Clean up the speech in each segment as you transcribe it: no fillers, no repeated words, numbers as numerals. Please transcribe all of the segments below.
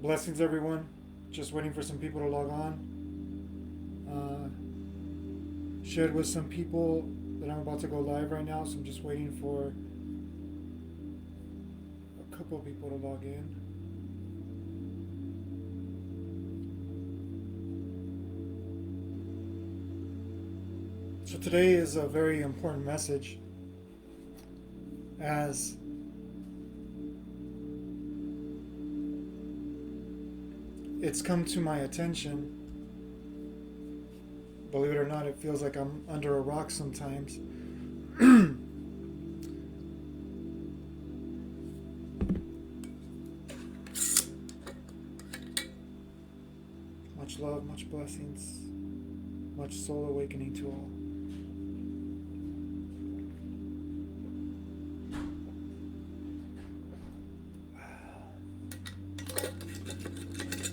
Blessings, everyone. Just waiting for some people to log on. Shared with some people that I'm about to go live right now, so I'm just waiting for a couple of people to log in. So today is a very important message, as it's come to my attention. Believe it or not, it feels like I'm under a rock sometimes. Much love, much blessings, much soul awakening to all.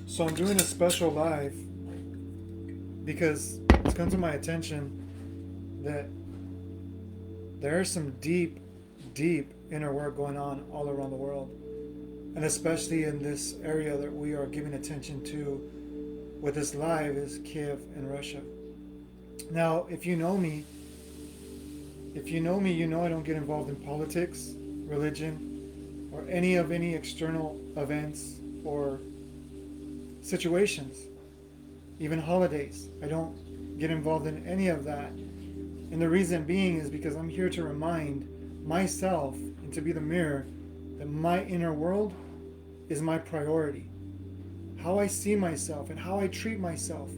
So I'm doing a special live because it's come to my attention that there is some deep inner work going on all around the world, and especially in this area that we are giving attention to with this live is Kiev and Russia. Now, if you know me, you know I don't get involved in politics, religion, or any external events or situations, even holidays. I don't get involved in any of that. And the reason being is because I'm here to remind myself and to be the mirror that my inner world is my priority. How I see myself and how I treat myself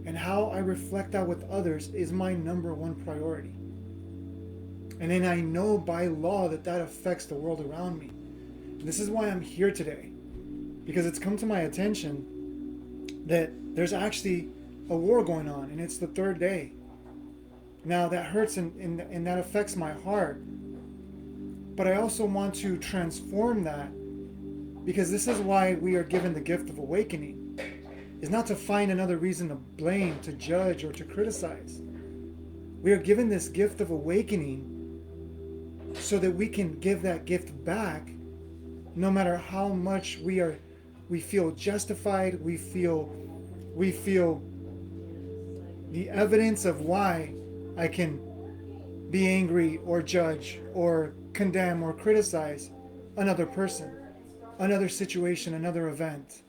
and how I reflect that with others is my number one priority. And then I know by law that affects the world around me. And this is why I'm here today, because it's come to my attention that there's actually a war going on, and it's the third day. Now that hurts and that affects my heart. But I also want to transform that, because this is why we are given the gift of awakening. Is not to find another reason to blame, to judge, or to criticize. We are given this gift of awakening so that we can give that gift back, no matter how much we feel justified, we feel the evidence of why I can be angry or judge or condemn or criticize another person, another situation, another event.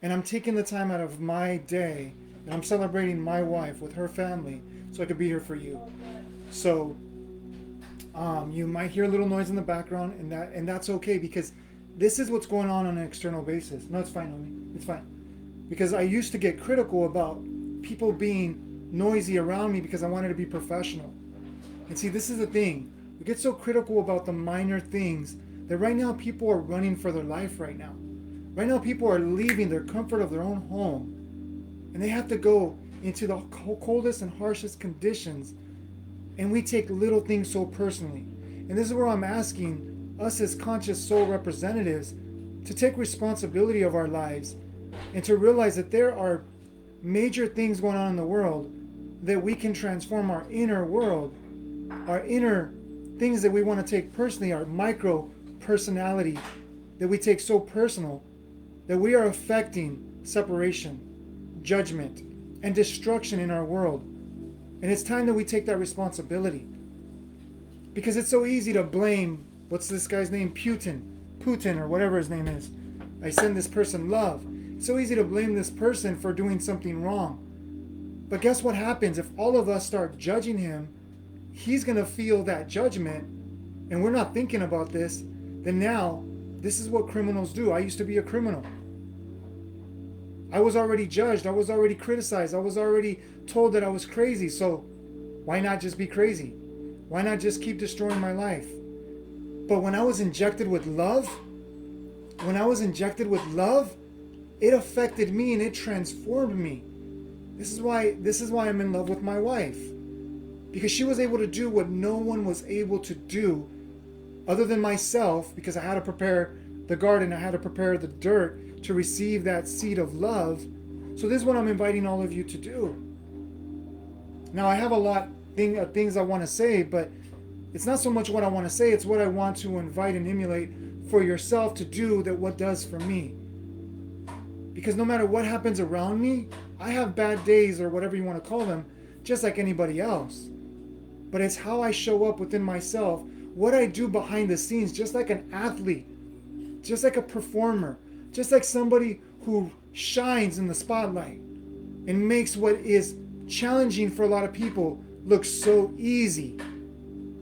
And I'm taking the time out of my day, and I'm celebrating my wife with her family so I could be here for you. So you might hear a little noise in the background, and that's okay, because this is what's going on an external basis. No, it's fine, homie. It's fine. Because I used to get critical about people being noisy around me because I wanted to be professional. And see, this is the thing. We get so critical about the minor things that right now people are running for their life right now. Right now people are leaving their comfort of their own home. And they have to go into the coldest and harshest conditions. And we take little things so personally. And this is where I'm asking us as conscious soul representatives to take responsibility of our lives and to realize that there are major things going on in the world that we can transform our inner world, our inner things that we want to take personally, our micro personality that we take so personal, that we are affecting separation, judgment, and destruction in our world. And it's time that we take that responsibility. Because it's so easy to blame, what's this guy's name? Putin, or whatever his name is. I send this person love. It's so easy to blame this person for doing something wrong. But guess what happens? If all of us start judging him, he's going to feel that judgment, and we're not thinking about this. Then now, this is what criminals do. I used to be a criminal. I was already judged. I was already criticized. I was already told that I was crazy. So why not just be crazy? Why not just keep destroying my life? But when I was injected with love, it affected me and it transformed me. This is why I'm in love with my wife. Because she was able to do what no one was able to do other than myself, because I had to prepare the garden, I had to prepare the dirt to receive that seed of love. So this is what I'm inviting all of you to do. Now I have a lot of things I want to say, but it's not so much what I want to say, it's what I want to invite and emulate for yourself to do that what does for me. Because no matter what happens around me, I have bad days or whatever you want to call them, just like anybody else. But it's how I show up within myself, what I do behind the scenes, just like an athlete, just like a performer, just like somebody who shines in the spotlight and makes what is challenging for a lot of people look so easy.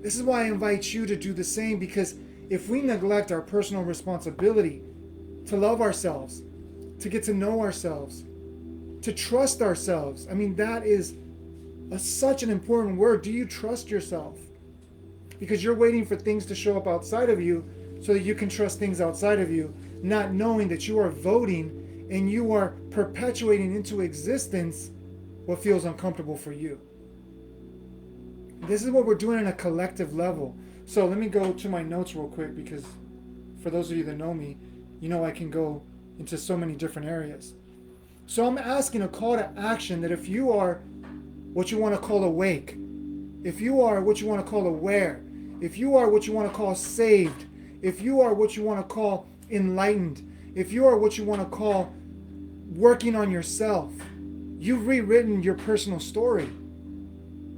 This is why I invite you to do the same, because if we neglect our personal responsibility to love ourselves, to get to know ourselves, to trust ourselves, I mean, that is such an important word. Do you trust yourself? Because you're waiting for things to show up outside of you so that you can trust things outside of you, not knowing that you are voting and you are perpetuating into existence what feels uncomfortable for you. This is what we're doing on a collective level. So let me go to my notes real quick, because for those of you that know me, you know I can go into so many different areas. So I'm asking a call to action that if you are what you want to call awake, if you are what you want to call aware, if you are what you want to call saved, if you are what you want to call enlightened, if you are what you want to call working on yourself, you've rewritten your personal story.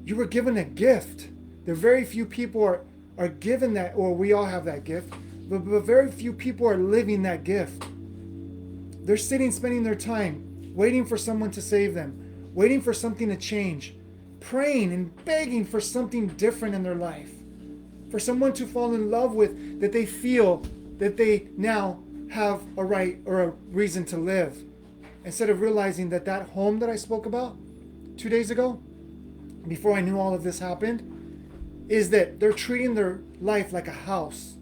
You were given a gift. There are very few people are given that, or we all have that gift, but very few people are living that gift. They're sitting, spending their time, waiting for someone to save them, waiting for something to change, praying and begging for something different in their life, for someone to fall in love with, that they feel that they now have a right or a reason to live. Instead of realizing that that home that I spoke about 2 days ago, before I knew all of this happened, is that they're treating their life like a house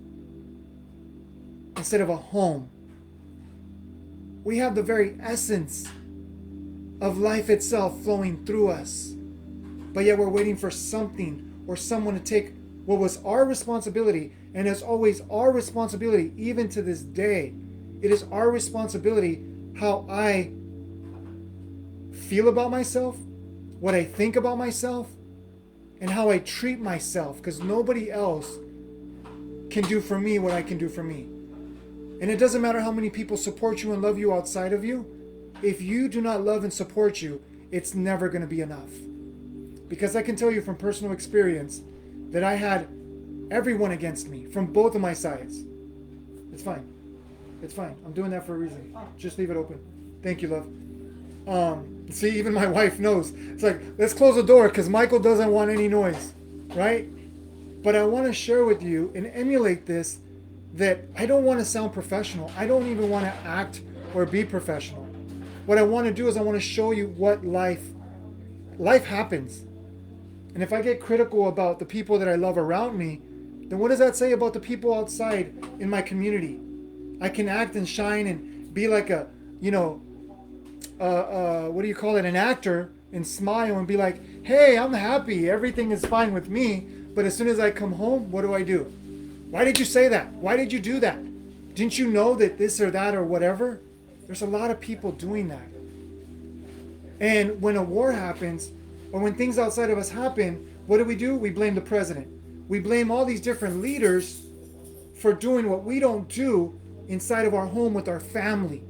instead of a home. We have the very essence of life itself flowing through us, but yet we're waiting for something or someone to take what was our responsibility, and is always our responsibility, even to this day. It is our responsibility how I feel about myself, what I think about myself, and how I treat myself, because nobody else can do for me what I can do for me. And it doesn't matter how many people support you and love you outside of you. If you do not love and support you, it's never going to be enough. Because I can tell you from personal experience that I had everyone against me from both of my sides. It's fine. It's fine. I'm doing that for a reason. Just leave it open. Thank you, love. See, even my wife knows. It's like, let's close the door because Michael doesn't want any noise, right? But I want to share with you and emulate this, that I don't want to sound professional. I don't even want to act or be professional. What I want to do is I want to show you what life happens. And if I get critical about the people that I love around me, then what does that say about the people outside in my community? I can act and shine and be like a, an actor, and smile and be like, hey, I'm happy, everything is fine with me. But as soon as I come home, what do? Why did you say that? Why did you do that? Didn't you know that this or that or whatever? There's a lot of people doing that. And when a war happens, or when things outside of us happen, what do? We blame the president. We blame all these different leaders for doing what we don't do inside of our home with our family.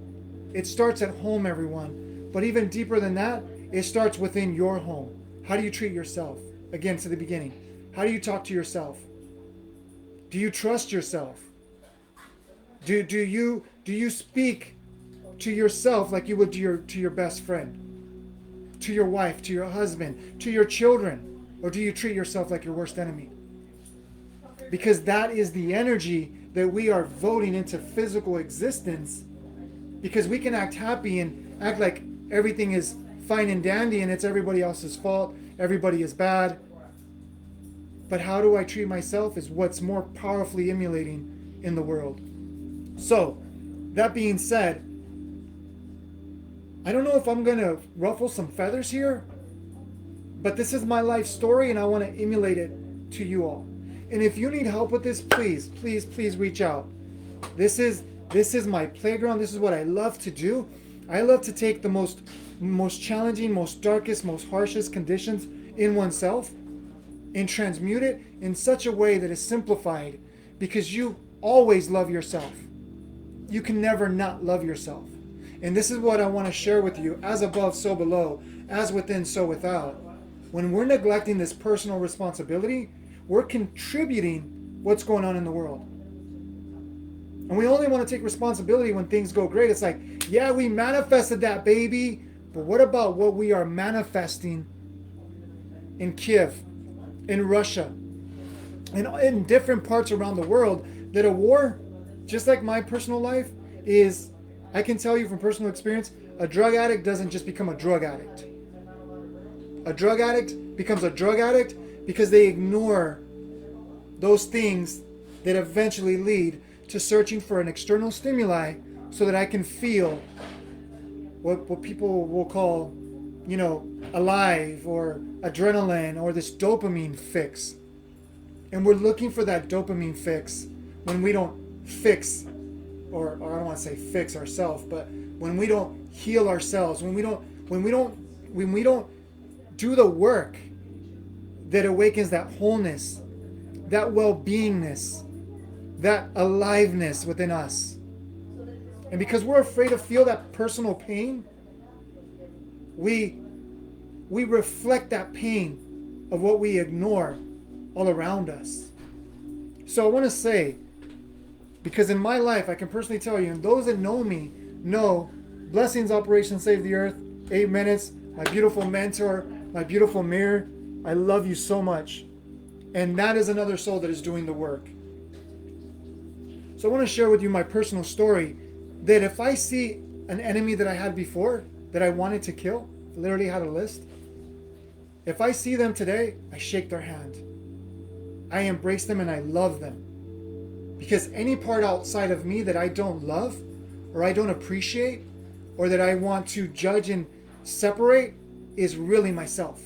It starts at home, everyone. But even deeper than that, it starts within your home. How do you treat yourself? Again, to the beginning. How do you talk to yourself? Do you trust yourself? Do you speak to yourself like you would to your best friend? To your wife, to your husband, to your children? Or do you treat yourself like your worst enemy? Because that is the energy that we are voting into physical existence. Because we can act happy and act like everything is fine and dandy and it's everybody else's fault, everybody is bad. But how do I treat myself is what's more powerfully emulating in the world. So, that being said, I don't know if I'm going to ruffle some feathers here, but this is my life story and I want to emulate it to you all. And if you need help with this, please reach out. This is my playground. This is what I love to do. I love to take the most challenging, most darkest, most harshest conditions in oneself and transmute it in such a way that is simplified, because you always love yourself. You can never not love yourself. And this is what I want to share with you. As above, so below. As within, so without. When we're neglecting this personal responsibility, we're contributing what's going on in the world. And we only want to take responsibility when things go great. It's like, yeah, we manifested that, baby. But what about what we are manifesting in Kiev, in Russia, and in different parts around the world? That a war, just like my personal life, is, I can tell you from personal experience, a drug addict doesn't just become a drug addict. A drug addict becomes a drug addict because they ignore those things that eventually lead to searching for an external stimuli so that I can feel what people will call, alive, or adrenaline, or this dopamine fix. And we're looking for that dopamine fix when we don't fix, or I don't want to say fix ourselves, but when we don't heal ourselves, when we don't do the work that awakens that wholeness, that well-beingness, that aliveness within us. And because we're afraid to feel that personal pain, we reflect that pain of what we ignore all around us. So I want to say, because in my life, I can personally tell you, and those that know me know, Blessings Operation Save the Earth, 8 minutes, my beautiful mentor, my beautiful mirror, I love you so much. And that is another soul that is doing the work. So I want to share with you my personal story, that if I see an enemy that I had before, that I wanted to kill, literally had a list, if I see them today, I shake their hand. I embrace them and I love them. Because any part outside of me that I don't love, or I don't appreciate, or that I want to judge and separate, is really myself.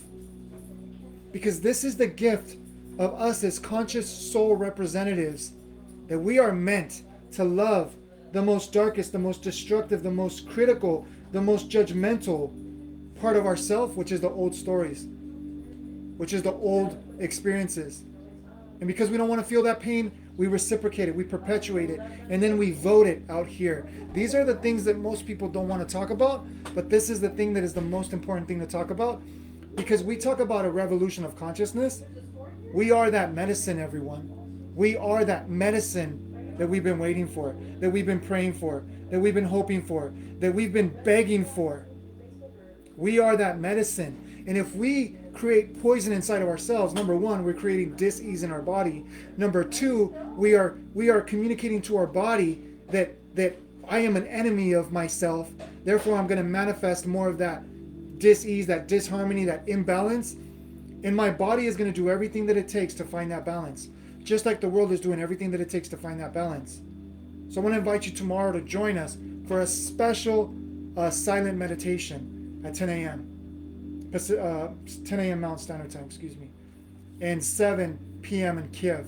Because this is the gift of us as conscious soul representatives, that we are meant to love the most darkest, the most destructive, the most critical, the most judgmental part of ourself, which is the old stories, which is the old experiences. And because we don't want to feel that pain, we reciprocate it, we perpetuate it, and then we vote it out here. These are the things that most people don't want to talk about, but this is the thing that is the most important thing to talk about, because we talk about a revolution of consciousness. We are that medicine, everyone. We are that medicine that we've been waiting for, that we've been praying for, that we've been hoping for, that we've been begging for. We are that medicine. And if we create poison inside of ourselves, number one, we're creating dis-ease in our body. Number two, we are communicating to our body that I am an enemy of myself. Therefore, I'm going to manifest more of that dis-ease, that disharmony, that imbalance. And my body is going to do everything that it takes to find that balance. Just like the world is doing everything that it takes to find that balance. So I want to invite you tomorrow to join us for a special silent meditation at 10 a.m. 10 a.m. Mountain Standard Time, and 7 p.m. in Kiev.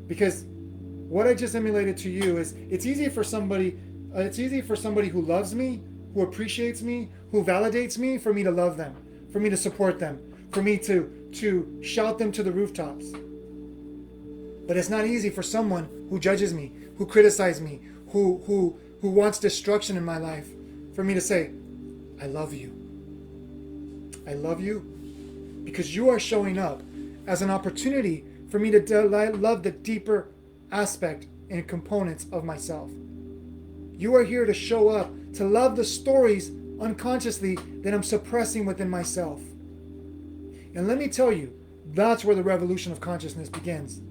Because what I just emulated to you is, it's easy for somebody who loves me, who appreciates me, who validates me, for me to love them, for me to support them, for me to shout them to the rooftops. But it's not easy for someone who judges me, who criticizes me, who wants destruction in my life, for me to say, I love you. I love you because you are showing up as an opportunity for me to love the deeper aspect and components of myself. You are here to show up, to love the stories unconsciously that I'm suppressing within myself. And let me tell you, that's where the revolution of consciousness begins.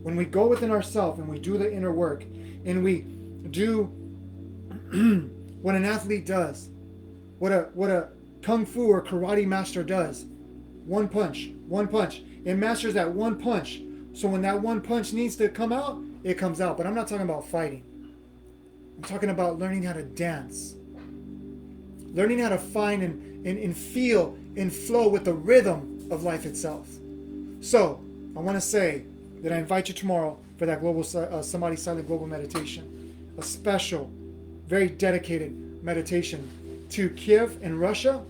When we go within ourselves and we do the inner work, and we do what an athlete does, what a kung fu or karate master does. One punch. It masters that one punch. So when that one punch needs to come out, it comes out. But I'm not talking about fighting. I'm talking about learning how to dance. Learning how to find and feel and flow with the rhythm of life itself. So I want to say that I invite you tomorrow for that global Samadhi Silent Global Meditation. A special, very dedicated meditation to Kiev and Russia,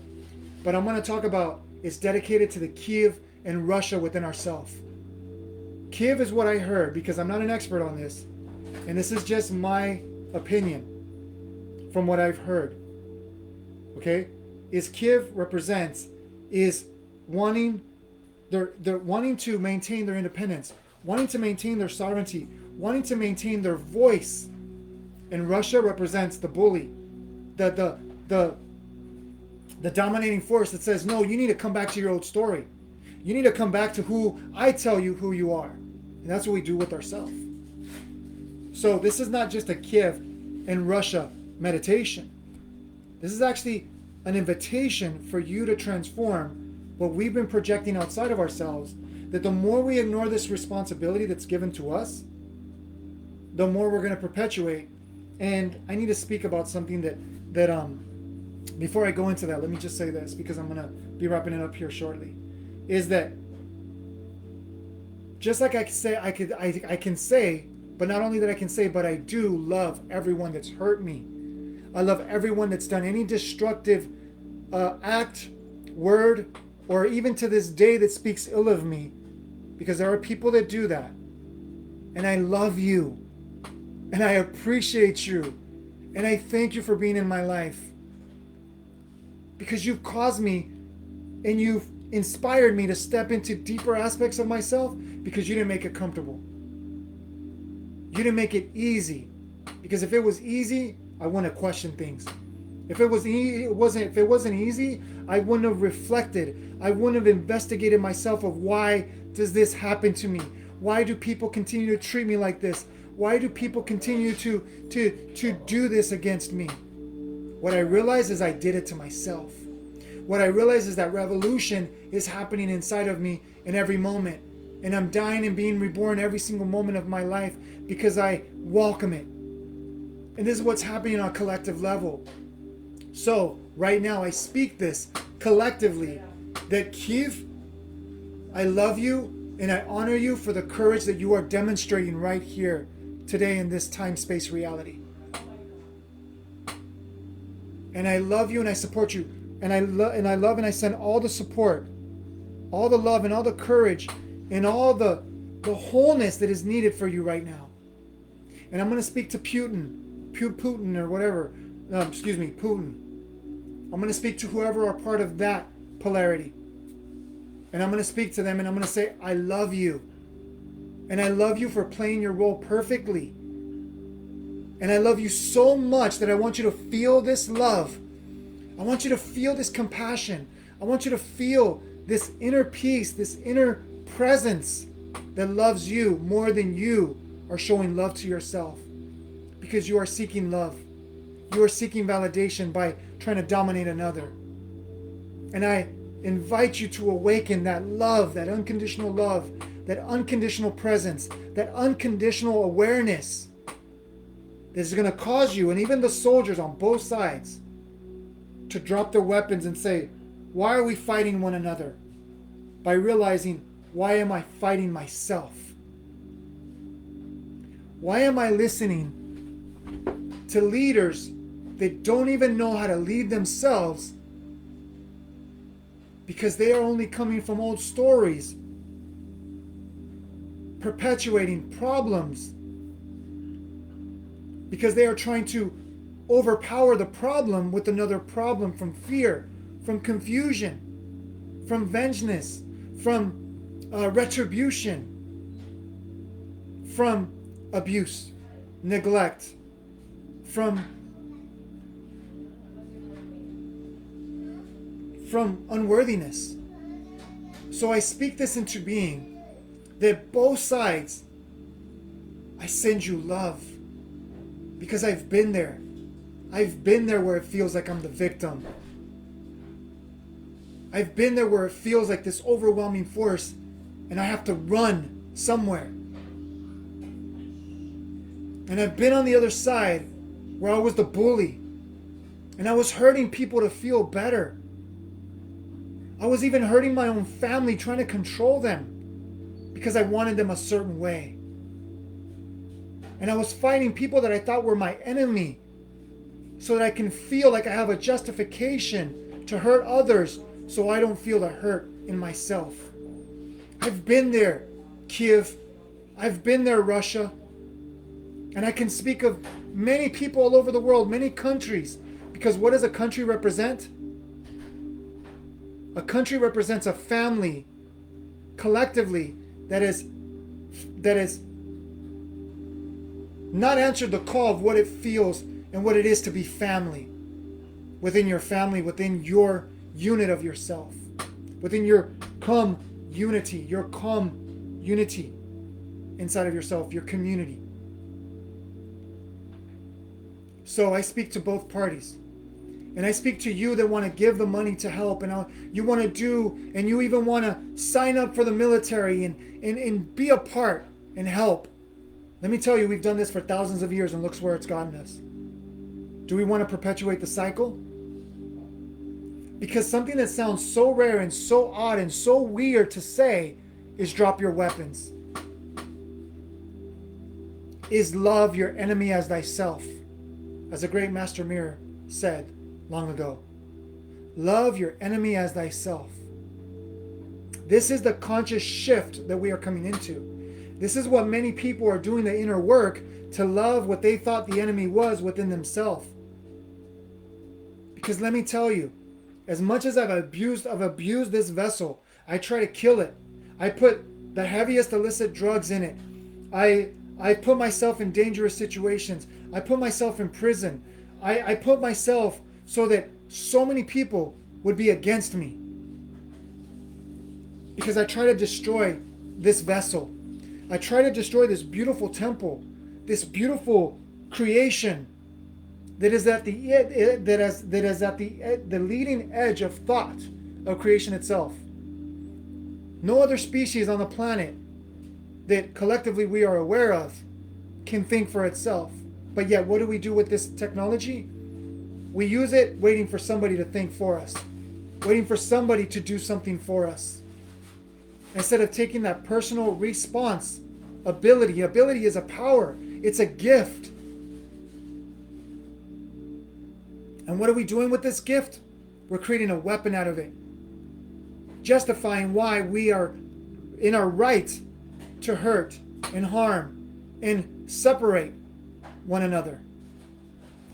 but I'm going to talk about, it's dedicated to the Kiev and Russia within ourselves. Kiev is what I heard, because I'm not an expert on this, and this is just my opinion from what I've heard, okay, is Kiev represents is wanting they're wanting to maintain their independence, wanting to maintain their sovereignty, wanting to maintain their voice. And Russia represents the bully, the dominating force that says, no, you need to come back to your old story. You need to come back to who I tell you who you are. And that's what we do with ourselves. So this is not just a Kiev and Russia meditation. This is actually an invitation for you to transform what we've been projecting outside of ourselves, that the more we ignore this responsibility that's given to us, the more we're going to perpetuate. And I need to speak about something that before I go into that, let me just say this, because I'm going to be wrapping it up here shortly, is that just like I can say, but not only that I can say, but I do love everyone that's hurt me. I love everyone that's done any destructive act, word, or even to this day that speaks ill of me, because there are people that do that. And I love you. And I appreciate you. And I thank you for being in my life. Because you've caused me and you've inspired me to step into deeper aspects of myself, because you didn't make it comfortable. You didn't make it easy. Because if it was easy, I wouldn't have questioned things. If it wasn't easy, I wouldn't have reflected. I wouldn't have investigated myself of why does this happen to me? Why do people continue to treat me like this? Why do people continue to do this against me? What I realize is I did it to myself. What I realize is that revolution is happening inside of me in every moment. And I'm dying and being reborn every single moment of my life because I welcome it. And this is what's happening on a collective level. So right now I speak this collectively, that Kiev, I love you and I honor you for the courage that you are demonstrating right here today in this time-space reality. And I love you and I support you. And I love and I send all the support, all the love and all the courage and all the wholeness that is needed for you right now. And I'm going to speak to Putin or whatever. Putin. I'm going to speak to whoever are part of that polarity. And I'm going to speak to them and I'm going to say, I love you. And I love you for playing your role perfectly. And I love you so much that I want you to feel this love. I want you to feel this compassion. I want you to feel this inner peace, this inner presence that loves you more than you are showing love to yourself. Because you are seeking love. You are seeking validation by trying to dominate another. And I invite you to awaken that love, that unconditional love, that unconditional presence, that unconditional awareness that is going to cause you, and even the soldiers on both sides, to drop their weapons and say, why are we fighting one another? By realizing, why am I fighting myself? Why am I listening to leaders that don't even know how to lead themselves, because they are only coming from old stories, perpetuating problems, because they are trying to overpower the problem with another problem, from fear, from confusion, from vengeance, from retribution, from abuse, neglect, from unworthiness. So I speak this into being, that both sides, I send you love, because I've been there. I've been there where it feels like I'm the victim. I've been there where it feels like this overwhelming force and I have to run somewhere. And I've been on the other side where I was the bully and I was hurting people to feel better. I was even hurting my own family, trying to control them because I wanted them a certain way. And I was fighting people that I thought were my enemy so that I can feel like I have a justification to hurt others so I don't feel the hurt in myself. I've been there, Kiev. I've been there, Russia. And I can speak of Many people all over the world, many countries. Because what does a country represent? A country represents a family, collectively, that is not answered the call of what it feels and what it is to be family. Within your family, within your unit of yourself, within your unity inside of yourself, your community. So I speak to both parties. And I speak to you that want to give the money to help, and you want to do, and you even want to sign up for the military and be a part and help. Let me tell you, we've done this for thousands of years and looks where it's gotten us. Do we want to perpetuate the cycle? Because something that sounds so rare and so odd and so weird to say is drop your weapons. Is love your enemy as thyself, as a great master mirror said long ago. Love your enemy as thyself. This is the conscious shift that we are coming into. This is what many people are doing the inner work to love what they thought the enemy was within themselves. Because let me tell you, as much as I've abused this vessel, I try to kill it. I put the heaviest illicit drugs in it. I put myself in dangerous situations. I put myself in prison. I put myself so that so many people would be against me. Because I try to destroy this vessel. I try to destroy this beautiful temple, this beautiful creation that is at the leading edge of thought of creation itself. No other species on the planet that collectively we are aware of can think for itself. But yet, what do we do with this technology? We use it waiting for somebody to think for us, waiting for somebody to do something for us. Instead of taking that personal response ability. Ability is a power. It's a gift. And what are we doing with this gift? We're creating a weapon out of it, justifying why we are in our right to hurt and harm and separate one another.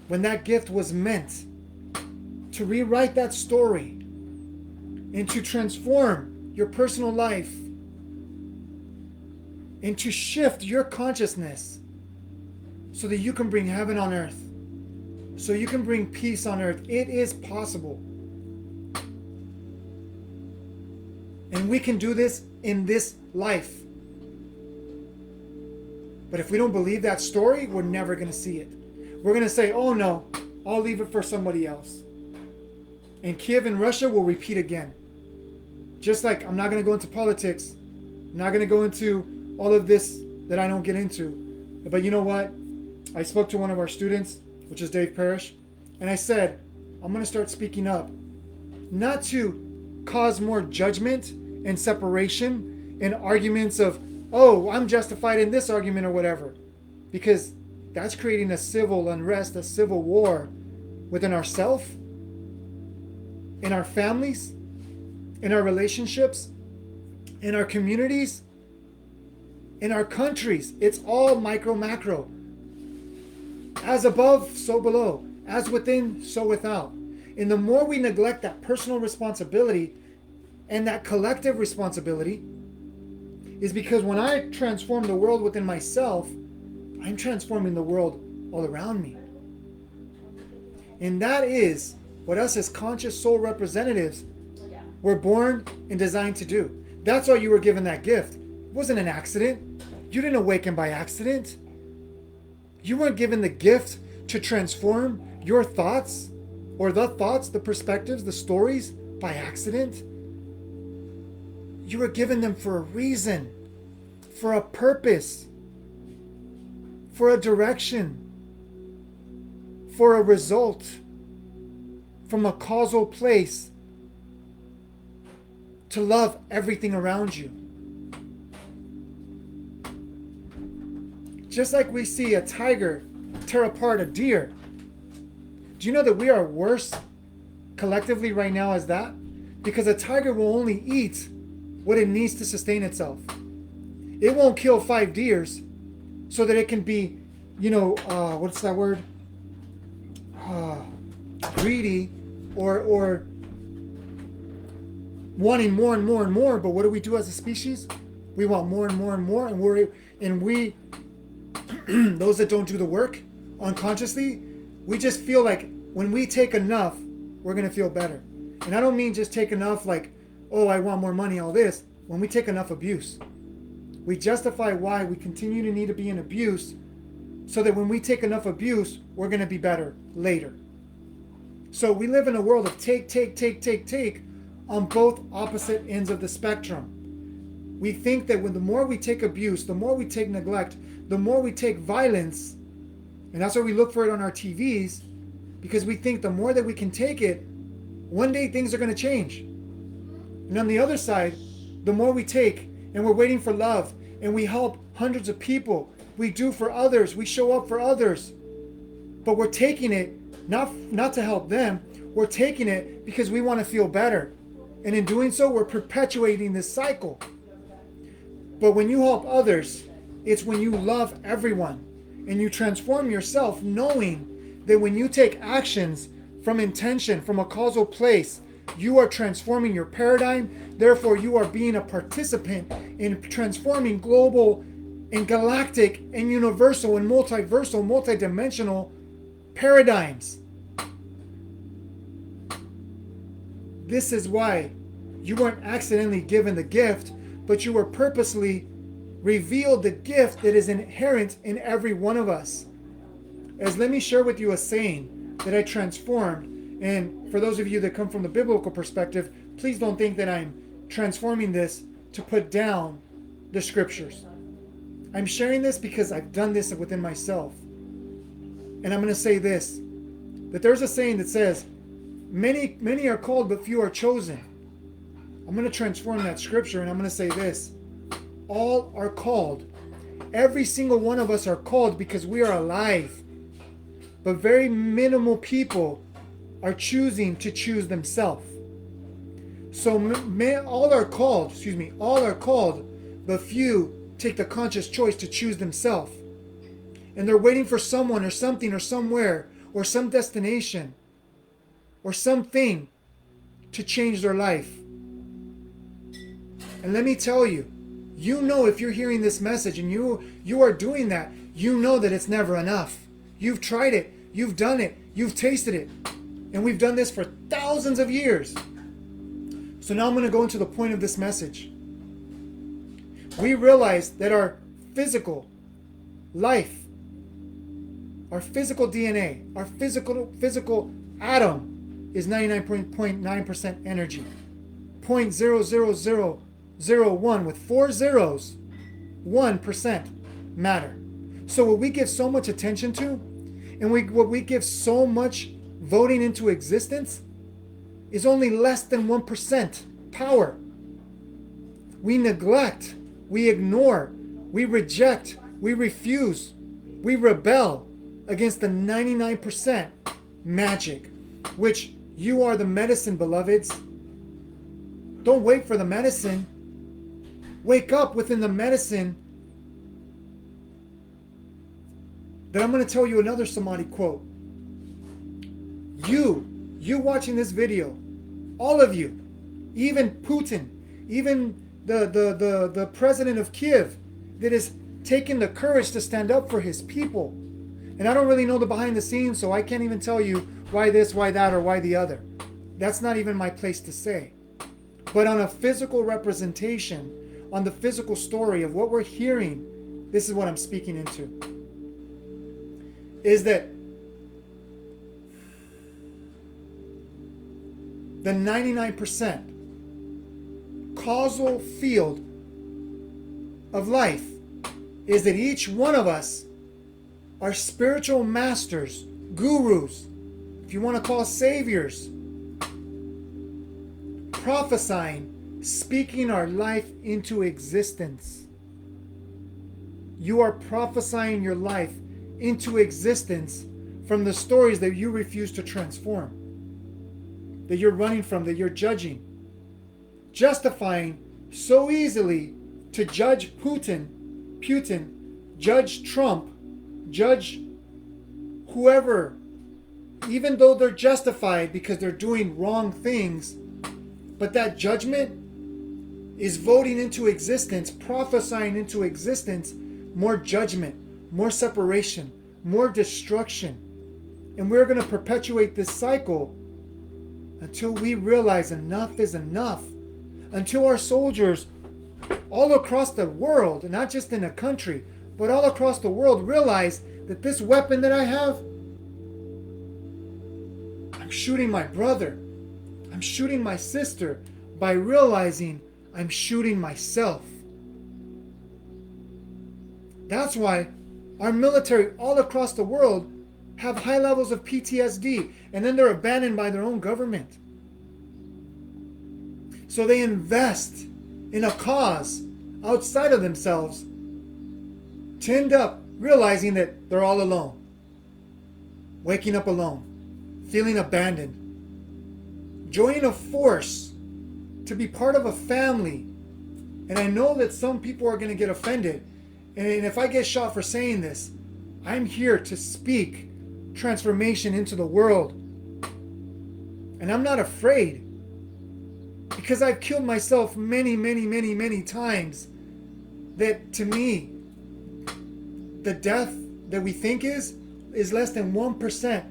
When that gift was meant to rewrite that story and to transform your personal life and to shift your consciousness so that you can bring heaven on earth, so you can bring peace on earth. It is possible. And we can do this in this life. But if we don't believe that story, we're never going to see it. We're going to say, oh no, I'll leave it for somebody else. And Kiev and Russia will repeat again. Just like I'm not going to go into politics. I'm not going to go into all of this that I don't get into. But you know what? I spoke to one of our students, which is Dave Parrish, and I said, I'm going to start speaking up. Not to cause more judgment and separation and arguments of, oh, I'm justified in this argument or whatever. Because that's creating a civil unrest, a civil war within ourselves, in our families, in our relationships, in our communities, in our countries. It's all micro, macro. As above, so below. As within, so without. And the more we neglect that personal responsibility and that collective responsibility, is because when I transform the world within myself, I'm transforming the world all around me. And that is what us as conscious soul representatives were born and designed to do. That's why you were given that gift. It wasn't an accident. You didn't awaken by accident. You weren't given the gift to transform your thoughts or the thoughts, the perspectives, the stories by accident. You were given them for a reason, for a purpose, for a direction, for a result, from a causal place to love everything around you. Just like we see a tiger tear apart a deer. Do you know that we are worse collectively right now as that? Because a tiger will only eat what it needs to sustain itself. It won't kill 5 deers so that it can be what's that word? Greedy, or wanting more and more and more. But what do we do as a species? We want more and more and more, and we those that don't do the work unconsciously, we just feel like when we take enough, we're going to feel better. And I don't mean just take enough like, oh, I want more money, all this. When we take enough abuse, we justify why we continue to need to be in abuse, so that when we take enough abuse, we're going to be better later. So we live in a world of take on both opposite ends of the spectrum. We think that when the more we take abuse, the more we take neglect, the more we take violence, and that's why we look for it on our TVs, because we think the more that we can take it, one day things are going to change. And on the other side, the more we take, and we're waiting for love, and we help hundreds of people, we do for others, we show up for others, but we're taking it not to help them, we're taking it because we want to feel better. And in doing so, we're perpetuating this cycle. But when you help others, it's when you love everyone and you transform yourself, knowing that when you take actions from intention, from a causal place, you are transforming your paradigm. Therefore, you are being a participant in transforming global and galactic and universal and multiversal, multidimensional paradigms. This is why you weren't accidentally given the gift, but you were purposely revealed the gift that is inherent in every one of us. As let me share with you a saying that I transformed. And for those of you that come from the biblical perspective, please don't think that I'm transforming this to put down the scriptures. I'm sharing this because I've done this within myself. And I'm going to say this, that there's a saying that says, many are called, but few are chosen. I'm going to transform that scripture, and I'm going to say this. All are called. Every single one of us are called because we are alive. But very minimal people are choosing to choose themselves. So all are called, but few take the conscious choice to choose themselves. And they're waiting for someone or something or somewhere or some destination or something to change their life. And let me tell you, if you're hearing this message and you are doing that, you know that it's never enough. You've tried it, you've done it, you've tasted it. And we've done this for thousands of years. So now I'm going to go into the point of this message. We realize that our physical life, our physical DNA, our physical atom is 99.9% energy. 0.00001 with 4 zeros, 1% matter. So what we give so much attention to, and what we give so much voting into existence, is only less than 1% power. We neglect, we ignore, we reject, we refuse, we rebel against the 99% magic, which you are the medicine, beloveds. Don't wait for the medicine. Wake up within the medicine. Then I'm going to tell you another Samadhi quote. You watching this video, all of you, even Putin, even the president of Kiev, that has taken the courage to stand up for his people. And I don't really know the behind the scenes, so I can't even tell you why this, why that, or why the other. That's not even my place to say. But on a physical representation, on the physical story of what we're hearing, this is what I'm speaking into. Is that the 99% causal field of life is that each one of us are spiritual masters, gurus, if you want to call saviors, prophesying, speaking our life into existence. You are prophesying your life into existence from the stories that you refuse to transform, that you're running from, that you're judging, justifying so easily to judge Putin, judge Trump, judge whoever, even though they're justified because they're doing wrong things, but that judgment is voting into existence, prophesying into existence more judgment, more separation, more destruction. And we're going to perpetuate this cycle until we realize enough is enough. Until our soldiers all across the world, not just in a country, but all across the world realize that this weapon that I have, I'm shooting my brother, I'm shooting my sister by realizing I'm shooting myself. That's why our military all across the world have high levels of PTSD, and then they're abandoned by their own government. So they invest in a cause outside of themselves to end up realizing that they're all alone, waking up alone, feeling abandoned, joining a force to be part of a family. And I know that some people are going to get offended, and if I get shot for saying this, I'm here to speak transformation into the world. And I'm not afraid, because I've killed myself many, many, many, many times. That to me, the death that we think is less than 1%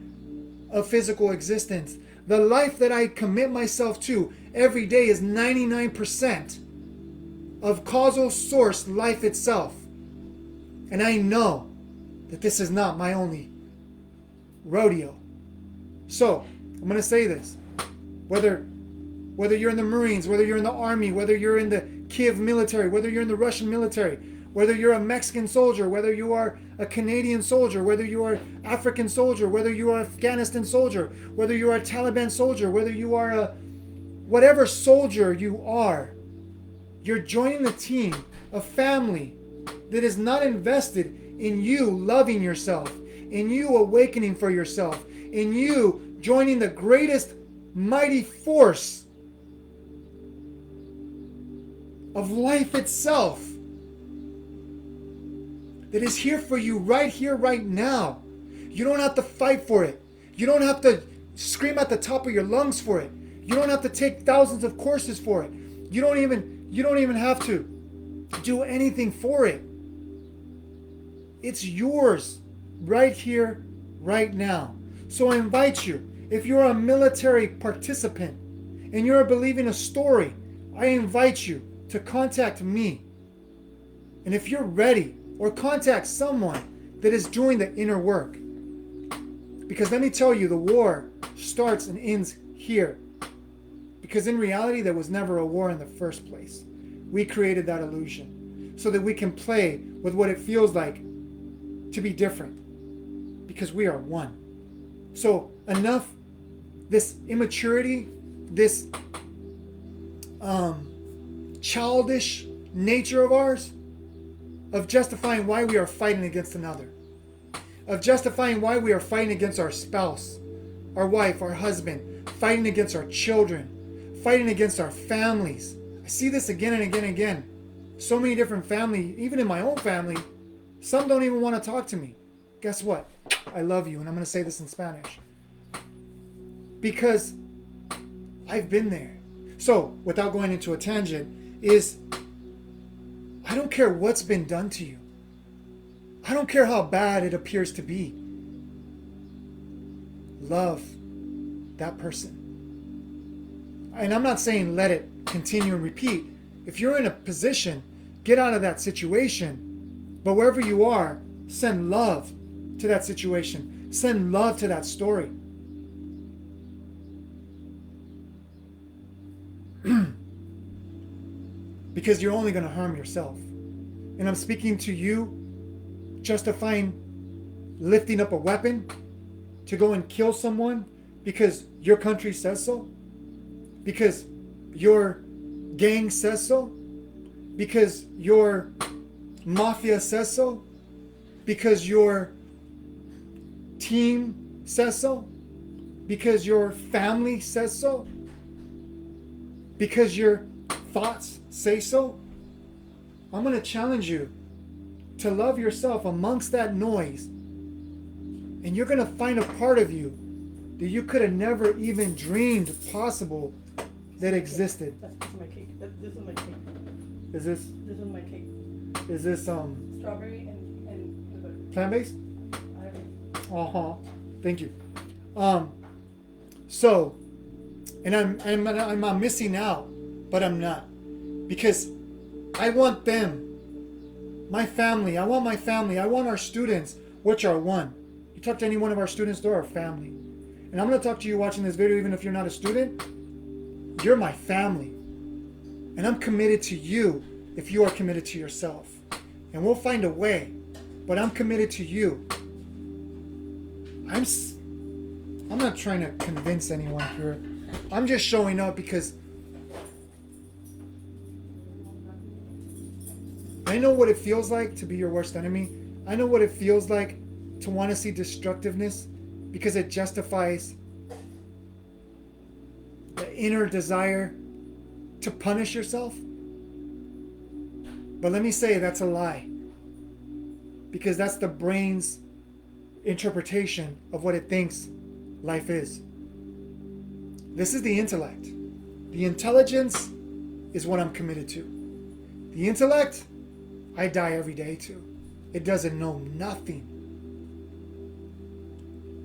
of physical existence. The life that I commit myself to every day is 99% of causal source life itself. And I know that this is not my only rodeo. So, I'm going to say this. Whether you're in the Marines, whether you're in the Army, whether you're in the Kiev military, whether you're in the Russian military, whether you're a Mexican soldier, whether you are a Canadian soldier, whether you are African soldier, whether you are Afghanistan soldier, whether you are a Taliban soldier, whether you are a whatever soldier you are, you're joining the team, a family that is not invested in you loving yourself, in you awakening for yourself, in you joining the greatest mighty force of life itself that is here for you right here, right now. You don't have to fight for it. You don't have to scream at the top of your lungs for it. You don't have to take thousands of courses for it. You don't even have to do anything for it. It's yours right here, right now. So I invite you, if you're a military participant and you're believing a story, I invite you to contact me. And if you're ready, or contact someone that is doing the inner work. Because let me tell you, the war starts and ends here. Because in reality, there was never a war in the first place. We created that illusion so that we can play with what it feels like to be different. Because we are one. So enough this immaturity, this childish nature of ours, of justifying why we are fighting against another, of justifying why we are fighting against our spouse, our wife, our husband, fighting against our children, fighting against our families. I see this again and again and again. So many different families, even in my own family, some don't even want to talk to me. Guess what? I love you, and I'm going to say this in Spanish. Because I've been there. So, without going into a tangent, is I don't care what's been done to you. I don't care how bad it appears to be. Love that person. And I'm not saying let it continue and repeat. If you're in a position, get out of that situation. But wherever you are, send love to that situation. Send love to that story. Because you're only going to harm yourself. And I'm speaking to you, justifying lifting up a weapon to go and kill someone because your country says so, because your gang says so, because your mafia says so, because your team says so, because your family says so, because your thoughts say so. I'm going to challenge you to love yourself amongst that noise And you're going to find a part of you that you could have never even dreamed possible that existed. This is my cake. This is my cake. Is this? This is my cake. Is this strawberry and plant-based? I don't know. Uh-huh. Thank you. So, and I'm missing out, but I'm not, because I want them, my family. I want my family. I want our students, which are one. You talk to any one of our students, they're our family. And I'm going to talk to you watching this video, even if you're not a student. You're my family. And I'm committed to you if you are committed to yourself. And we'll find a way. But I'm committed to you. I'm not trying to convince anyone here. I'm just showing up because I know what it feels like to be your worst enemy. I know what it feels like to want to see destructiveness because it justifies the inner desire to punish yourself. But let me say that's a lie, because that's the brain's interpretation of what it thinks life is. This is the intellect. The intelligence is what I'm committed to. The intellect, I die every day to. It doesn't know nothing.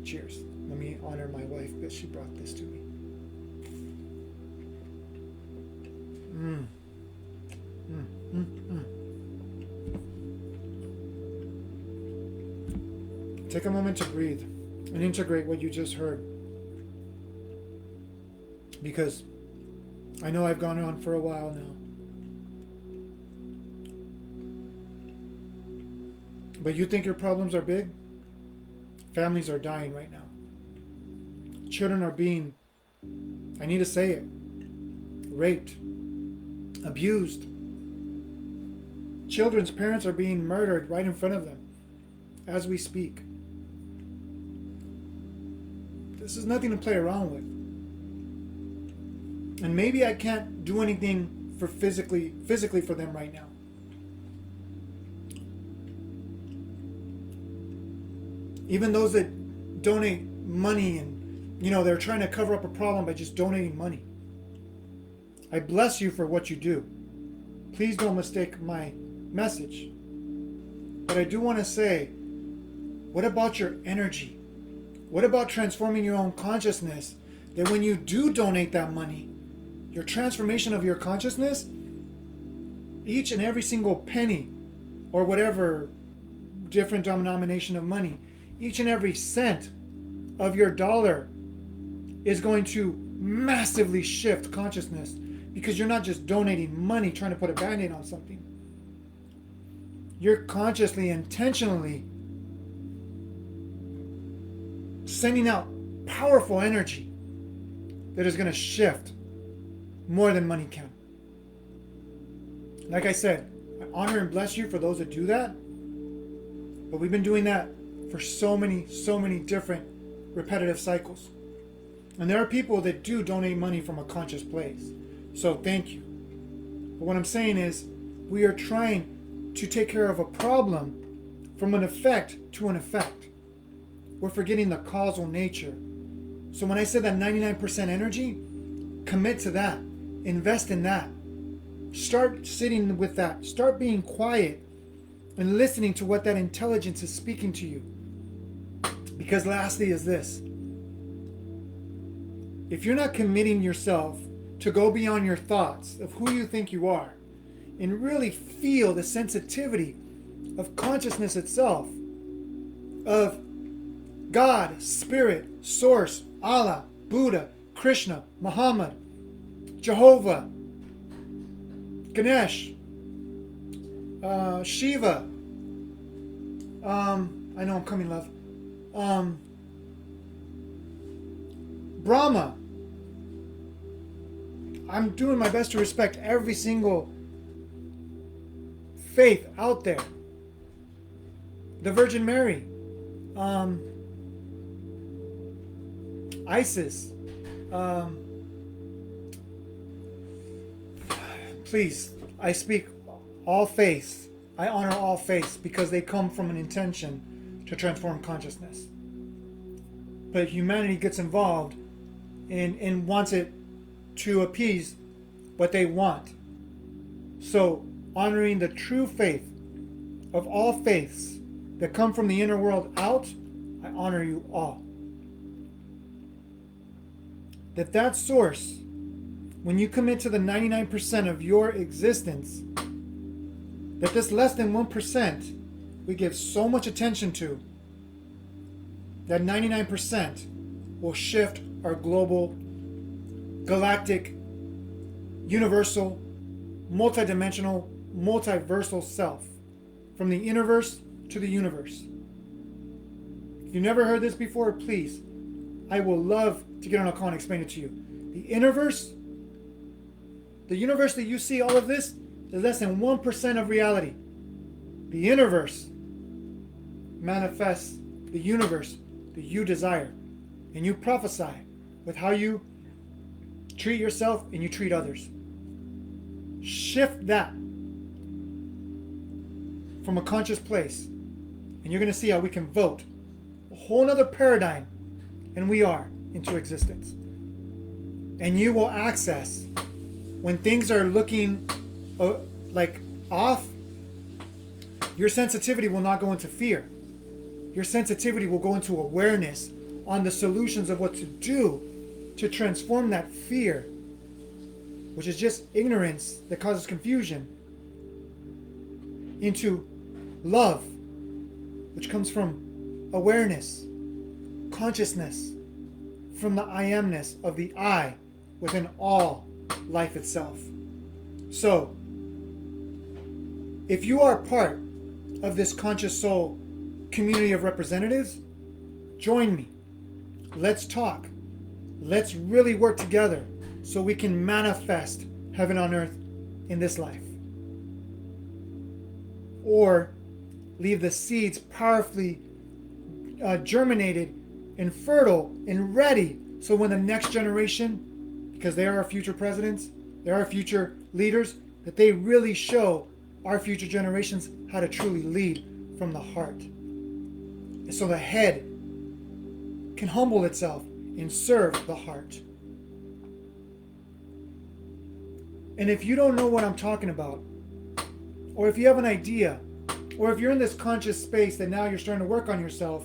Cheers. Let me honor my wife because she brought this to me. Take a moment to breathe and integrate what you just heard. Because I know I've gone on for a while now. But you think your problems are big? Families are dying right now. Children are being, I need to say it, raped, abused. Children's parents are being murdered right in front of them as we speak. This is nothing to play around with. And maybe I can't do anything for physically for them right now. Even those that donate money and, they're trying to cover up a problem by just donating money. I bless you for what you do. Please don't mistake my message. But I do want to say, what about your energy? What about transforming your own consciousness? That when you do donate that money, your transformation of your consciousness, each and every single penny, or whatever different denomination of money, each and every cent of your dollar is going to massively shift consciousness, because you're not just donating money trying to put a band-aid on something. You're consciously, intentionally sending out powerful energy that is going to shift more than money can. Like I said, I honor and bless you for those that do that. But we've been doing that for so many different repetitive cycles. And there are people that do donate money from a conscious place. So thank you. But what I'm saying is, we are trying to take care of a problem from an effect to an effect. We're forgetting the causal nature. So when I said that 99% energy, commit to that. Invest in that. Start sitting with that. Start being quiet and listening to what that intelligence is speaking to you. Because lastly is this. If you're not committing yourself to go beyond your thoughts of who you think you are and really feel the sensitivity of consciousness itself, of God, Spirit, Source, Allah, Buddha, Krishna, Muhammad, Jehovah, Ganesh, Shiva, I know I'm coming, love, Brahma. I'm doing my best to respect every single faith out there. The Virgin Mary, ISIS. Please, I speak all faiths. I honor all faiths because they come from an intention to transform consciousness. but humanity gets involved and wants it to appease what they want. So, honoring the true faith of all faiths that come from the inner world out, I honor you all. That source, when you commit to the 99% of your existence, that this less than 1% we give so much attention to, that 99% will shift our global, galactic, universal, multidimensional, multiversal self, from the innerverse to the universe. If you've never heard this before, please, I will love to get on a call and explain it to you. The innerverse, the universe that you see, all of this, is less than 1% of reality. The innerverse manifests the universe that you desire. And you prophesy with how you treat yourself and you treat others. Shift that from a conscious place, and you're going to see how we can vote a whole nother paradigm, and we are, into existence. And you will access, when things are looking like off, your sensitivity will not go into fear. Your sensitivity will go into awareness on the solutions of what to do to transform that fear, which is just ignorance that causes confusion, into love, which comes from awareness, consciousness, from the I amness of the I within all life itself. So, if you are part of this conscious soul community of representatives, join me. Let's talk. Let's really work together so we can manifest heaven on earth in this life. Or leave the seeds powerfully germinated and fertile and ready, so when the next generation, because they are our future presidents, they are our future leaders, that they really show our future generations how to truly lead from the heart. And so the head can humble itself and serve the heart. And if you don't know what I'm talking about, or if you have an idea, or if you're in this conscious space that now you're starting to work on yourself,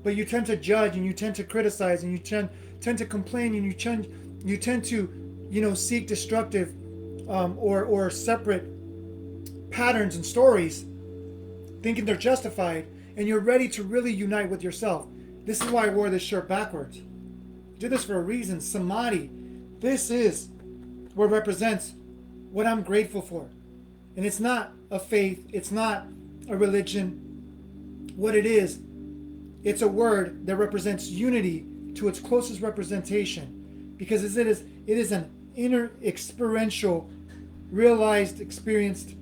but you tend to judge and you tend to criticize and you tend to complain and you tend to seek destructive or separate patterns and stories, thinking they're justified, and you're ready to really unite with yourself. This is why I wore this shirt backwards. I did this for a reason. Samadhi. This is what represents what I'm grateful for. And it's not a faith. It's not a religion. What it is, it's a word that represents unity to its closest representation. Because it is an inner experiential, realized, experienced,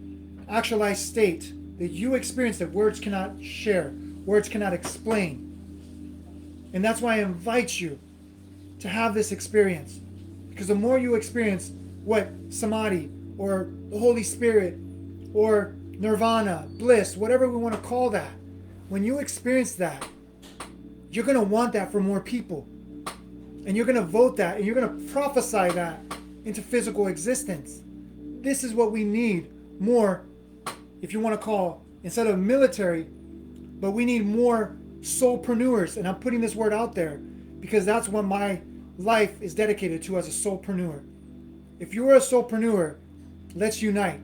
actualized state that you experience that words cannot share, words cannot explain. And that's why I invite you to have this experience. Because the more you experience what Samadhi or the Holy Spirit or Nirvana, bliss, whatever we want to call that, when you experience that, you're going to want that for more people. And you're going to vote that, and you're going to prophesy that into physical existence. This is what we need more, if you want to call, instead of military, but we need more soulpreneurs. And I'm putting this word out there because that's what my life is dedicated to, as a soulpreneur. If you are a soulpreneur, let's unite.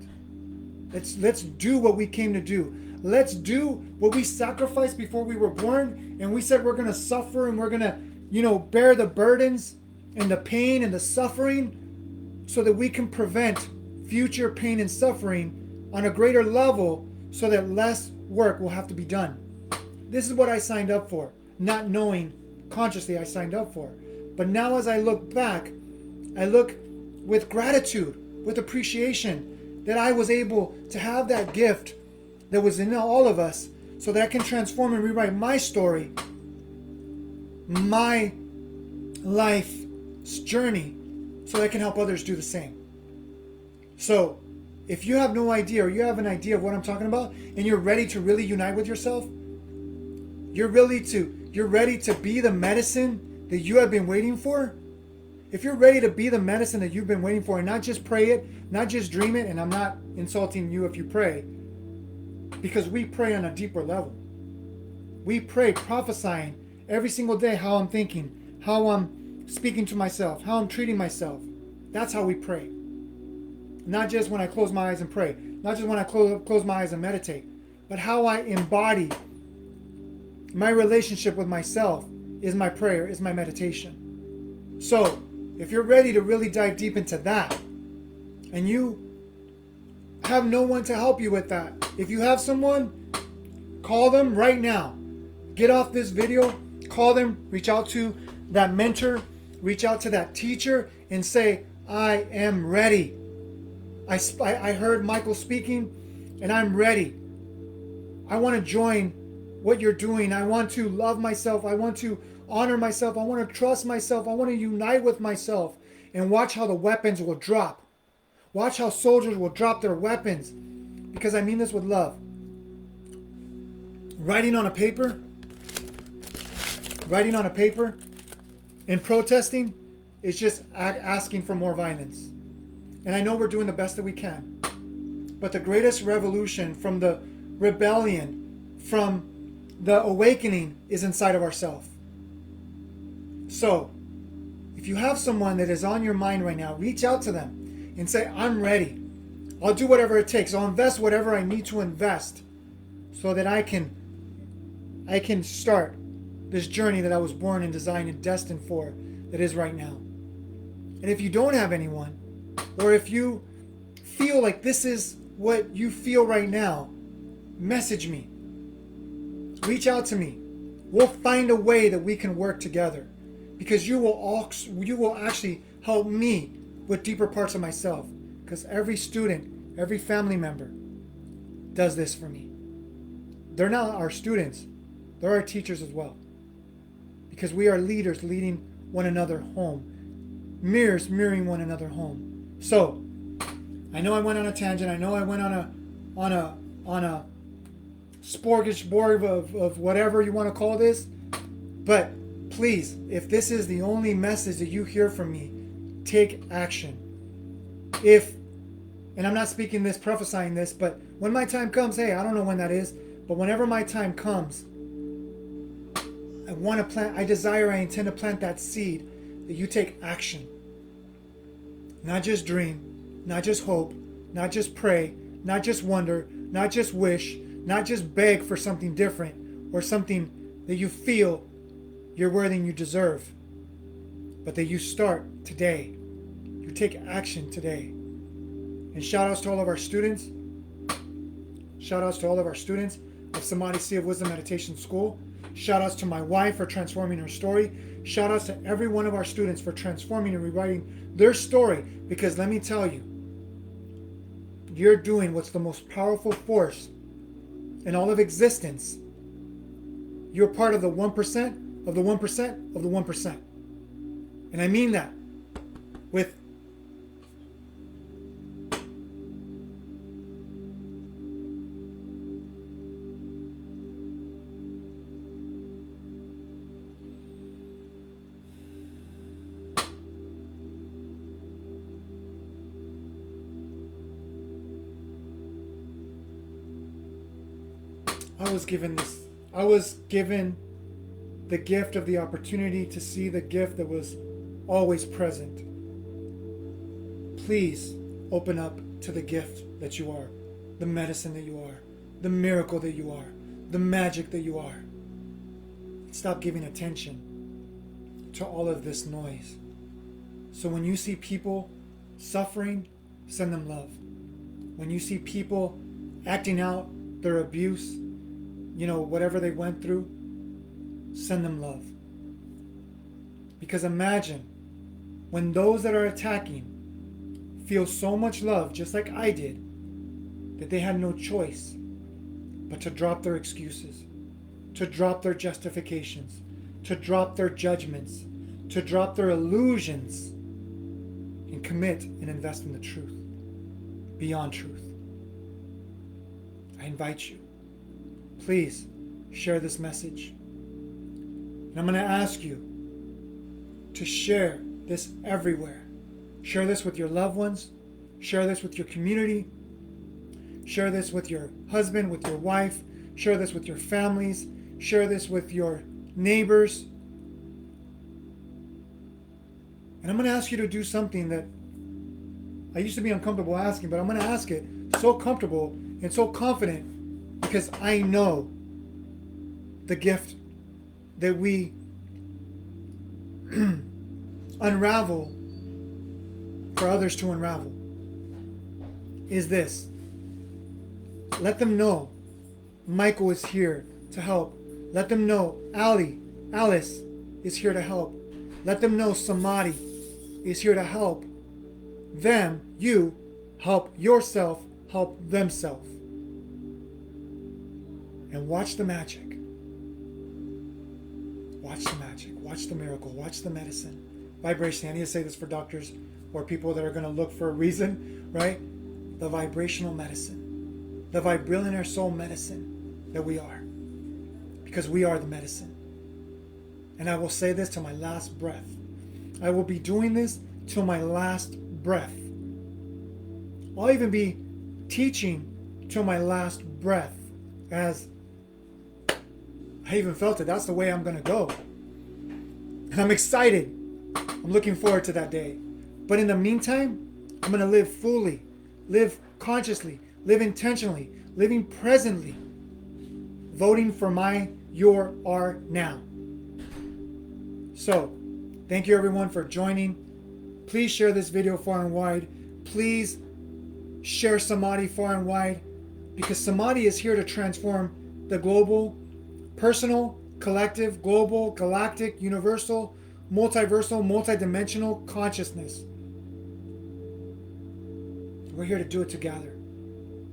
Let's do what we came to do. Let's do what we sacrificed before we were born, and we said we're going to suffer and we're going to, bear the burdens and the pain and the suffering so that we can prevent future pain and suffering on a greater level so that less work will have to be done. This is what I signed up for, not knowing consciously I signed up for. But now as I look back, I look with gratitude, with appreciation that I was able to have that gift that was in all of us so that I can transform and rewrite my story, my life's journey, so that I can help others do the same. So, if you have no idea, or you have an idea of what I'm talking about, and you're ready to really unite with yourself, you're you're ready to be the medicine that you have been waiting for, if you're ready to be the medicine that you've been waiting for and not just pray it, not just dream it, and I'm not insulting you if you pray, because we pray on a deeper level. We pray prophesying every single day how I'm thinking, how I'm speaking to myself, how I'm treating myself. That's how we pray. Not just when I close my eyes and pray, not just when I close my eyes and meditate, but how I embody my relationship with myself is my prayer, is my meditation. So, if you're ready to really dive deep into that, and you have no one to help you with that, if you have someone, call them right now. Get off this video, call them, reach out to that mentor, reach out to that teacher, and say, I am ready. I heard Michael speaking, and I'm ready. I want to join what you're doing. I want to love myself. I want to honor myself. I want to trust myself. I want to unite with myself, and watch how the weapons will drop. Watch how soldiers will drop their weapons, because I mean this with love. Writing on a paper and protesting is just asking for more violence. And I know we're doing the best that we can. But the greatest revolution from the rebellion, from the awakening, is inside of ourselves. So, if you have someone that is on your mind right now, reach out to them and say, I'm ready. I'll do whatever it takes. I'll invest whatever I need to invest so that I can start this journey that I was born and designed and destined for, that is right now. And if you don't have anyone, or if you feel like this is what you feel right now, message me. Reach out to me. We'll find a way that we can work together, because you will actually help me with deeper parts of myself, because every student, every family member does this for me. They're not our students, they're our teachers as well, because we are leaders leading one another home, mirrors mirroring one another home. So, I know I went on a tangent. I know I went on a smorgasbord of whatever you want to call this. But please, if this is the only message that you hear from me, take action. And I'm not speaking this, prophesying this, but when my time comes, hey, I don't know when that is, but whenever my time comes, I intend to plant that seed that you take action. Not just dream, not just hope, not just pray, not just wonder, not just wish, not just beg for something different or something that you feel you're worthy and you deserve, but that you start today. You take action today. And shout outs to all of our students. Shout outs to all of our students of Samadhi Sea of Wisdom Meditation School. Shout outs to my wife for transforming her story. Shout outs to every one of our students for transforming and rewriting their story, because let me tell you, you're doing what's the most powerful force in all of existence. You're part of the 1% of the 1% of the 1%. And I mean that with I was given the gift of the opportunity to see the gift that was always present. Please open up to the gift that you are, the medicine that you are, the miracle that you are, the magic that you are. Stop giving attention to all of this noise. So when you see people suffering, send them love. When you see people acting out their abuse, whatever they went through, send them love. Because imagine when those that are attacking feel so much love, just like I did, that they had no choice but to drop their excuses, to drop their justifications, to drop their judgments, to drop their illusions, and commit and invest in the truth, beyond truth. I invite you, please share this message. And I'm going to ask you to share this everywhere. Share this with your loved ones. Share this with your community. Share this with your husband, with your wife. Share this with your families. Share this with your neighbors. And I'm going to ask you to do something that I used to be uncomfortable asking, but I'm going to ask it so comfortable and so confident because I know the gift that we unravel for others to unravel is this. Let them know Michael is here to help. Let them know Alice is here to help. Let them know Samadhi is here to help them, you, help yourself, help themselves. And watch the magic. Watch the magic. Watch the miracle. Watch the medicine. Vibration. I need to say this for doctors or people that are going to look for a reason, right? The vibrational medicine. The Vibrillionaire soul medicine that we are. Because we are the medicine. And I will say this till my last breath. I will be doing this till my last breath. I'll even be teaching till my last breath, as I even felt it. That's the way I'm going to go. And I'm excited. I'm looking forward to that day. But in the meantime, I'm going to live fully, live consciously, live intentionally, living presently, voting for your, our now. So, thank you everyone for joining. Please share this video far and wide. Please share Samadhi far and wide, because Samadhi is here to transform the global, personal, collective, global, galactic, universal, multiversal, multidimensional consciousness. We're here to do it together.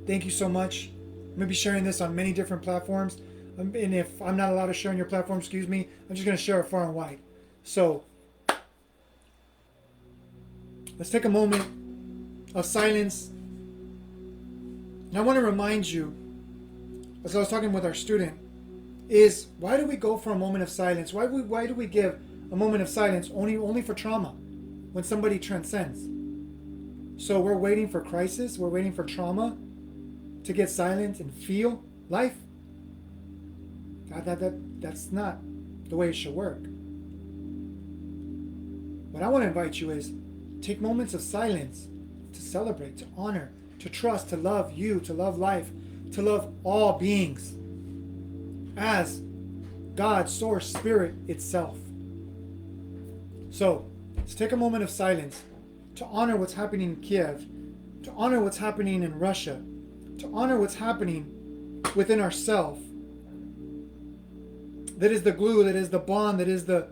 Thank you so much. I'm going to be sharing this on many different platforms. And if I'm not allowed to share on your platform, excuse me, I'm just going to share it far and wide. So, let's take a moment of silence. And I want to remind you, as I was talking with our student, is why do we go for a moment of silence? Why do we give a moment of silence only for trauma when somebody transcends? So we're waiting for crisis, we're waiting for trauma to get silent and feel life? That's not the way it should work. What I want to invite you is take moments of silence to celebrate, to honor, to trust, to love you, to love life, to love all beings as God, Source, Spirit itself. So, let's take a moment of silence to honor what's happening in Kiev, to honor what's happening in Russia, to honor what's happening within ourselves. That is the glue, that is the bond, that is the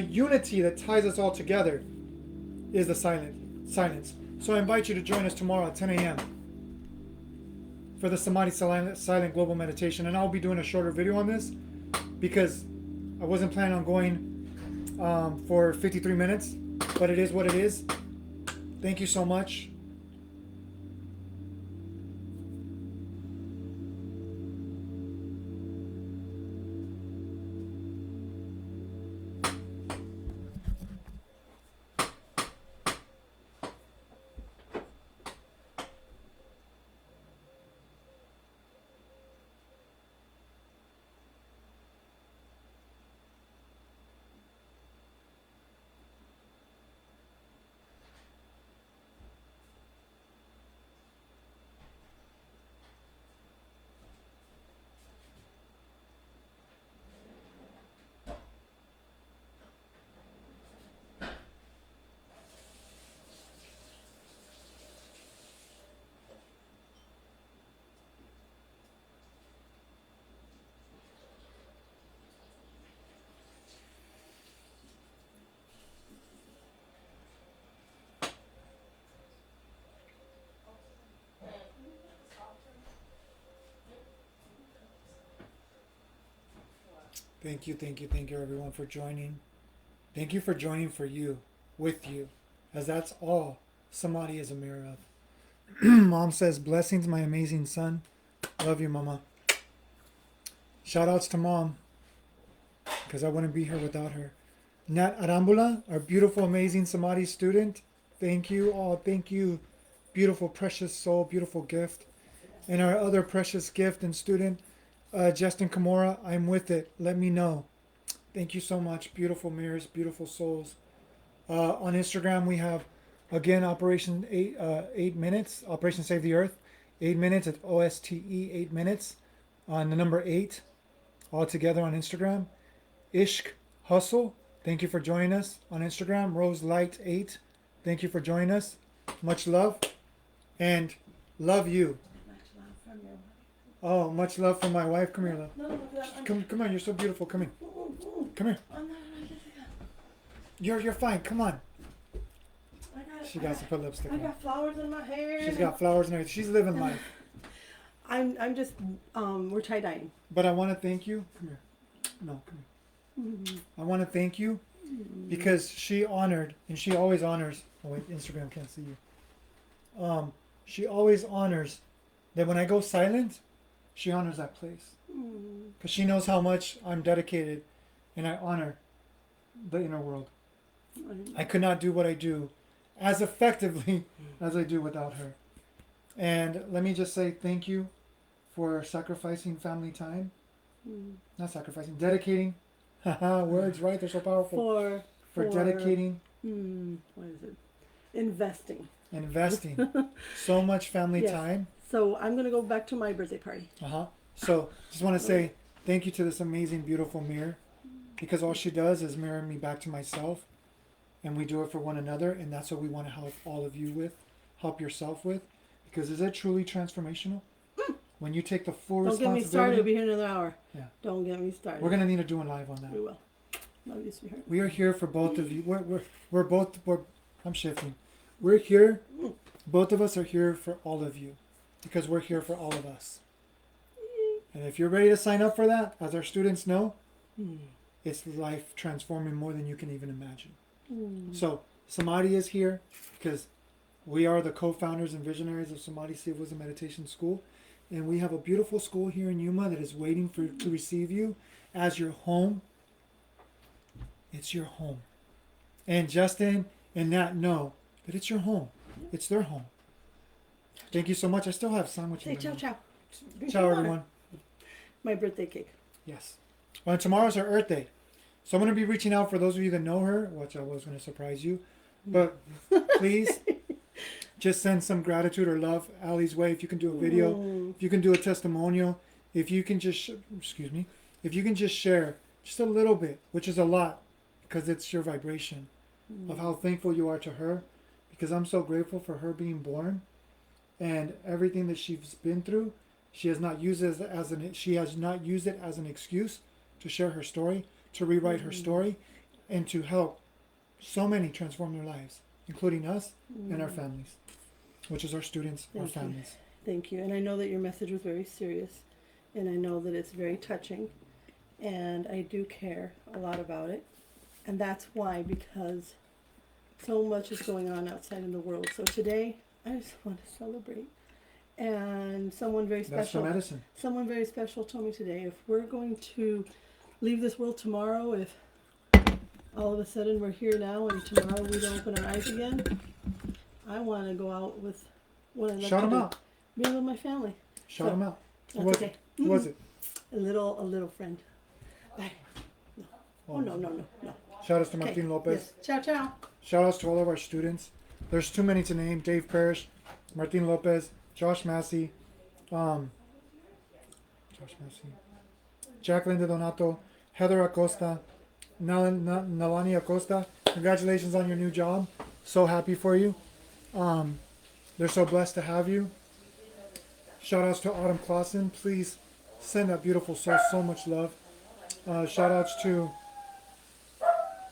unity that ties us all together, is the silence. So I invite you to join us tomorrow at 10 a.m. for the Samadhi Silent Global Meditation. And I'll be doing a shorter video on this because I wasn't planning on going for 53 minutes, but it is what it is. Thank you so much. Thank you everyone for joining. Thank you for joining for you, with you, as that's all Samadhi is a mirror of. Mom says, blessings, my amazing son. Love you, Mama. Shout outs to Mom. because I wouldn't be here without her. Nat Arambula, our beautiful, amazing Samadhi student. Thank you. Oh, thank you. Beautiful, precious soul, beautiful gift. And our other precious gift and student, Justin Kimura, I'm with it. Let me know. Thank you so much. Beautiful mirrors, beautiful souls. On Instagram, we have, again, Operation 8 Minutes, Operation Save the Earth. 8 minutes at OSTE, 8 minutes on the number 8, all together on Instagram. Ishq Hustle, thank you for joining us on Instagram. Rose Light 8, thank you for joining us. Much love and love you. Much love from your wife. Oh, much love from my wife. Come here, love. No, Come on, you're so beautiful. Come here. Come here. I'm not. You're fine. Come on. She got I to put lipstick on. got flowers in my hair. She's got flowers and everything. She's living life. I'm just we're tie dyeing. But I want to thank you. Come here. No, come here. I want to thank you because she honored, and she always honors. Oh wait, Instagram can't see you. She always honors that when I go silent, she honors that place because she knows how much I'm dedicated, and I honor the inner world. I could not do what I do as effectively as I do without her. And let me just say thank you for sacrificing family time. Not sacrificing, dedicating. Words, right? They're so powerful. For dedicating. What is it? Investing. So much family Yes. time. So I'm gonna go back to my birthday party. So just want to say thank you to this amazing, beautiful mirror, because all she does is mirror me back to myself, and we do it for one another, and that's what we want to help all of you with, help yourself with, because is it truly transformational? When you take the full Don't get me responsibility. started. We'll be here another hour. Yeah. Don't get me started. We're gonna need to do a live on We that. will. Love you, sweetheart. We are here for both of you. We're both. I'm shifting. We're here. Both of us are here for all of you, because we're here for all of us. And if you're ready to sign up for that, as our students know, it's life transforming more than you can even imagine. So Samadhi is here because we are the co-founders and visionaries of Samadhi Silent Global Meditation School, and we have a beautiful school here in Yuma that is waiting to receive you as your home. It's your home, and Justin and Nat know that it's your home. It's their home. Thank you so much. I still have sandwiches. Say ciao, ciao. Drink Ciao, some water. everyone. My birthday cake. Yes. Well, tomorrow's her Earth Day. So I'm going to be reaching out for those of you that know her, which I was going to surprise you. But please just send some gratitude or love Allie's way. If you can do a video, if you can do a testimonial, if you can just, if you can just share just a little bit, which is a lot, because it's your vibration of how thankful you are to her, because I'm so grateful for her being born and everything that she's been through. She has not used it as an excuse to share her story, to rewrite her story, and to help so many transform their lives, including us and our families, which is our students, our families. Thank you. And I know that your message was very serious, and I know that it's very touching, and I do care a lot about it. And that's why, because so much is going on outside in the world. So today, I just want to celebrate. And someone very That's the special, medicine. someone very special told me today, if we're going to leave this world tomorrow, if all of a sudden we're here now and tomorrow we don't open our eyes again, I want to go out with what I love Shout to them do. out. Be with my family. Shout them out. Who That's was okay. it? Who was it? A little friend. Bye. Oh, no. Shout outs to Okay. Martin Lopez. Yes. Ciao, ciao. Shout outs to all of our students. There's too many to name. Dave Parrish, Martin Lopez, Josh Massey, Jacqueline De Donato, Heather Acosta, Nalani Acosta. Congratulations on your new job. So happy for you. They're so blessed to have you. Shout outs to Autumn Clausen. Please send that beautiful soul so much love. Shout outs to,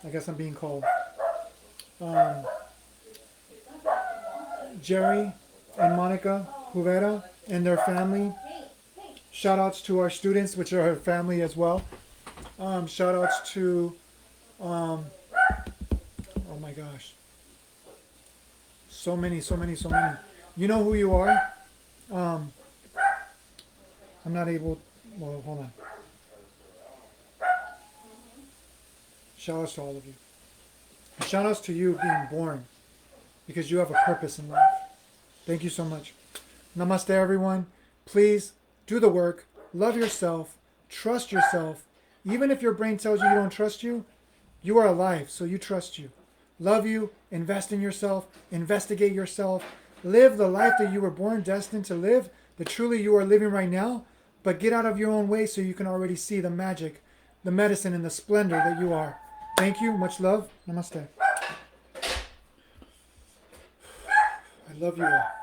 I guess I'm being called, Jerry and Monica Juvera and their family. Shout outs to our students, which are our family as well. Shout outs to, oh my gosh, so many. You know who you are. I'm not able, well, hold on. Shout outs to all of you. And shout outs to you being born, because you have a purpose in life. Thank you so much. Namaste, everyone. Please do the work. Love yourself. Trust yourself. Even if your brain tells you you don't trust you, you are alive, so you trust you. Love you. Invest in yourself. Investigate yourself. Live the life that you were born destined to live, that truly you are living right now, but get out of your own way so you can already see the magic, the medicine, and the splendor that you are. Thank you. Much love. Namaste. I love you all.